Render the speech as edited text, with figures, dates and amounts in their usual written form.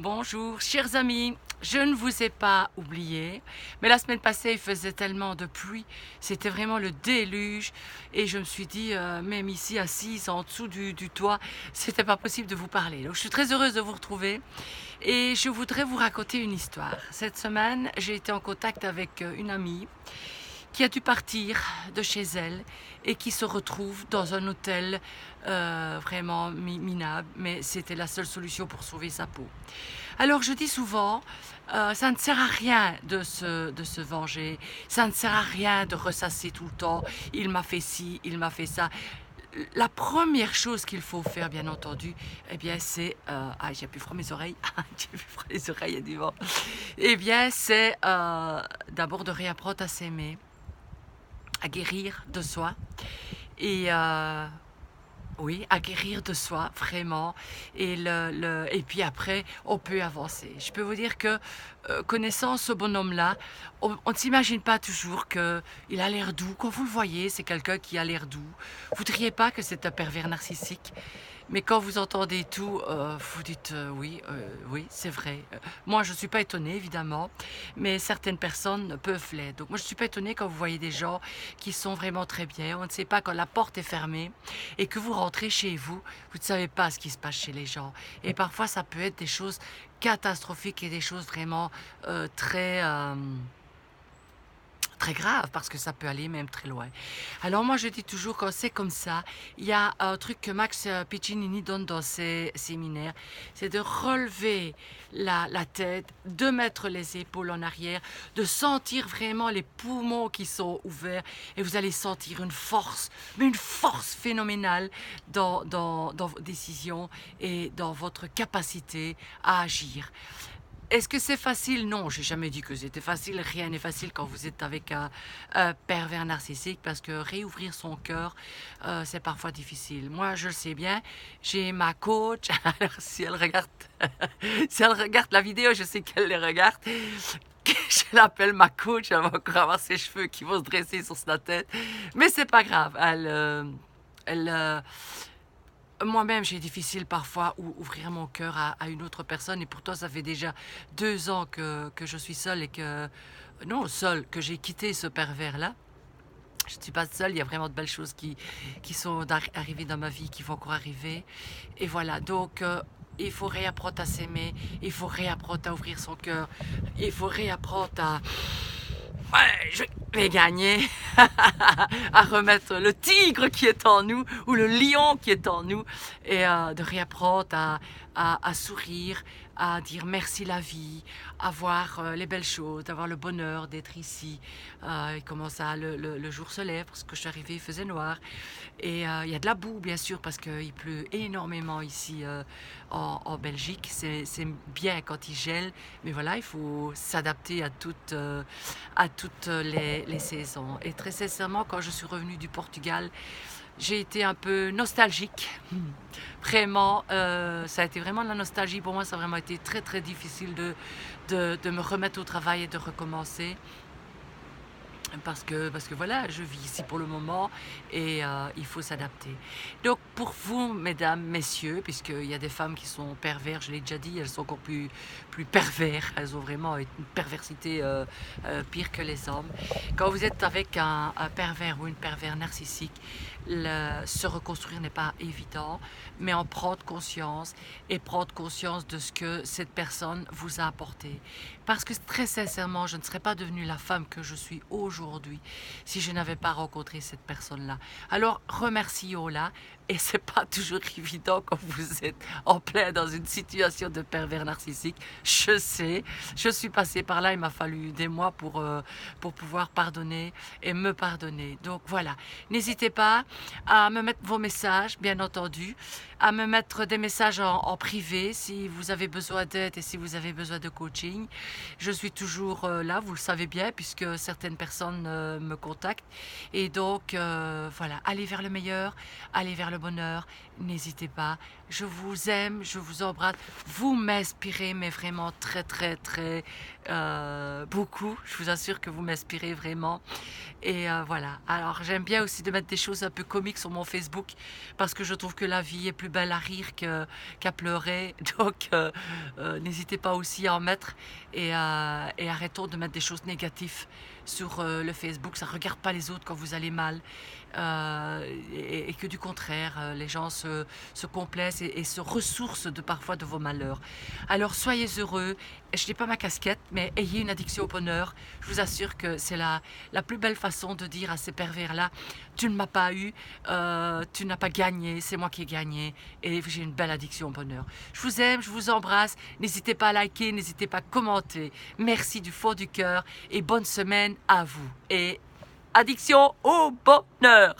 Bonjour, chers amis, je ne vous ai pas oublié, mais la semaine passée il faisait tellement de pluie, c'était vraiment le déluge et je me suis dit, même ici assise en dessous du toit, c'était pas possible de vous parler. Donc je suis très heureuse de vous retrouver et je voudrais vous raconter une histoire. Cette semaine, j'ai été en contact avec une amie qui a dû partir de chez elle et qui se retrouve dans un hôtel vraiment minable, mais c'était la seule solution pour sauver sa peau. Alors je dis souvent, ça ne sert à rien de se venger, ça ne sert à rien de ressasser tout le temps, il m'a fait ci, il m'a fait ça. La première chose qu'il faut faire, bien entendu, eh bien, c'est... ah, j'ai plus froid mes oreilles. J'ai plus froid les oreilles, il y a du vent. Eh bien, c'est d'abord de réapprendre à s'aimer, à guérir de soi et oui, à guérir de soi, vraiment. Et puis après, on peut avancer. Je peux vous dire que, connaissant ce bonhomme-là, on ne s'imagine pas toujours qu'il a l'air doux. Quand vous le voyez, c'est quelqu'un qui a l'air doux. Vous ne diriez pas que c'est un pervers narcissique. Mais quand vous entendez tout, vous dites oui, oui, c'est vrai. Moi, je ne suis pas étonnée, évidemment, mais certaines personnes peuvent l'être. Donc moi, je ne suis pas étonnée quand vous voyez des gens qui sont vraiment très bien. On ne sait pas quand la porte est fermée et que vous rentrez chez vous, vous ne savez pas ce qui se passe chez les gens. Et parfois, ça peut être des choses catastrophiques et des choses vraiment très... très grave parce que ça peut aller même très loin. Alors moi je dis toujours quand c'est comme ça, il y a un truc que Max Piccinini donne dans ses séminaires, c'est de relever la tête, de mettre les épaules en arrière, de sentir vraiment les poumons qui sont ouverts et vous allez sentir une force, mais une force phénoménale dans vos décisions et dans votre capacité à agir. Est-ce que c'est facile? Non, j'ai jamais dit que c'était facile. Rien n'est facile quand vous êtes avec un pervers narcissique parce que réouvrir son cœur, c'est parfois difficile. Moi, je le sais bien. J'ai ma coach. Alors, si elle regarde, si elle regarde la vidéo, je sais qu'elle les regarde. Je l'appelle ma coach. Elle va encore avoir ses cheveux qui vont se dresser sur sa tête. Mais c'est pas grave. Elle moi-même, j'ai difficile parfois ouvrir mon cœur à une autre personne et pourtant ça fait déjà 2 ans que je suis seule et que... Non, seule, que j'ai quitté ce pervers-là. Je ne suis pas seule, il y a vraiment de belles choses qui sont arrivées dans ma vie, qui vont encore arriver. Et voilà, donc il faut réapprendre à s'aimer, il faut réapprendre à ouvrir son cœur, il faut réapprendre à... Ouais, je vais gagner, à remettre le tigre qui est en nous ou le lion qui est en nous et de réapprendre à sourire, à dire merci la vie, à voir les belles choses, d'avoir le bonheur d'être ici. Et comment ça, le jour se lève parce que je suis arrivée, il faisait noir et il y a de la boue bien sûr parce qu'il pleut énormément ici en Belgique. C'est bien quand il gèle, mais voilà, il faut s'adapter à toutes les saisons. Et très sincèrement, quand je suis revenue du Portugal, j'ai été un peu nostalgique. Vraiment, ça a été vraiment de la nostalgie pour moi. Ça a vraiment été très très difficile de me remettre au travail et de recommencer. Parce que voilà, je vis ici pour le moment et il faut s'adapter. Donc pour vous, mesdames, messieurs, puisqu'il y a des femmes qui sont pervers, je l'ai déjà dit, elles sont encore plus pervers, elles ont vraiment une perversité pire que les hommes. Quand vous êtes avec un pervers ou une pervers narcissique, se reconstruire n'est pas évident, mais en prendre conscience et prendre conscience de ce que cette personne vous a apporté. Parce que très sincèrement, je ne serais pas devenue la femme que je suis aujourd'hui si je n'avais pas rencontré cette personne-là. Alors remercions-la et c'est pas toujours évident quand vous êtes en plein dans une situation de pervers narcissique. Je sais, je suis passée par là, il m'a fallu des mois pour pouvoir pardonner et me pardonner. Donc voilà, n'hésitez pas à me mettre vos messages, bien entendu, à me mettre des messages en privé si vous avez besoin d'aide et si vous avez besoin de coaching. Je suis toujours là, vous le savez bien, puisque certaines personnes me contactent. Et donc, voilà, allez vers le meilleur, allez vers le bonheur n'hésitez pas. Je vous aime, je vous embrasse. Vous m'inspirez, mais vraiment très, très, très beaucoup. Je vous assure que vous m'inspirez vraiment. Et voilà. Alors, j'aime bien aussi de mettre des choses un peu comiques sur mon Facebook parce que je trouve que la vie est plus belle à rire qu'à pleurer. Donc, n'hésitez pas aussi à en mettre et arrêtons de mettre des choses négatives sur le Facebook. Ça ne regarde pas les autres quand vous allez mal. Et que du contraire, les gens se complaisent et se ressourcent parfois de vos malheurs. Alors soyez heureux, je n'ai pas ma casquette, mais ayez une addiction au bonheur. Je vous assure que c'est la plus belle façon de dire à ces pervers-là, tu ne m'as pas eu, tu n'as pas gagné, c'est moi qui ai gagné et j'ai une belle addiction au bonheur. Je vous aime, je vous embrasse, n'hésitez pas à liker, n'hésitez pas à commenter. Merci du fond du cœur et bonne semaine à vous. Et addiction au bonheur.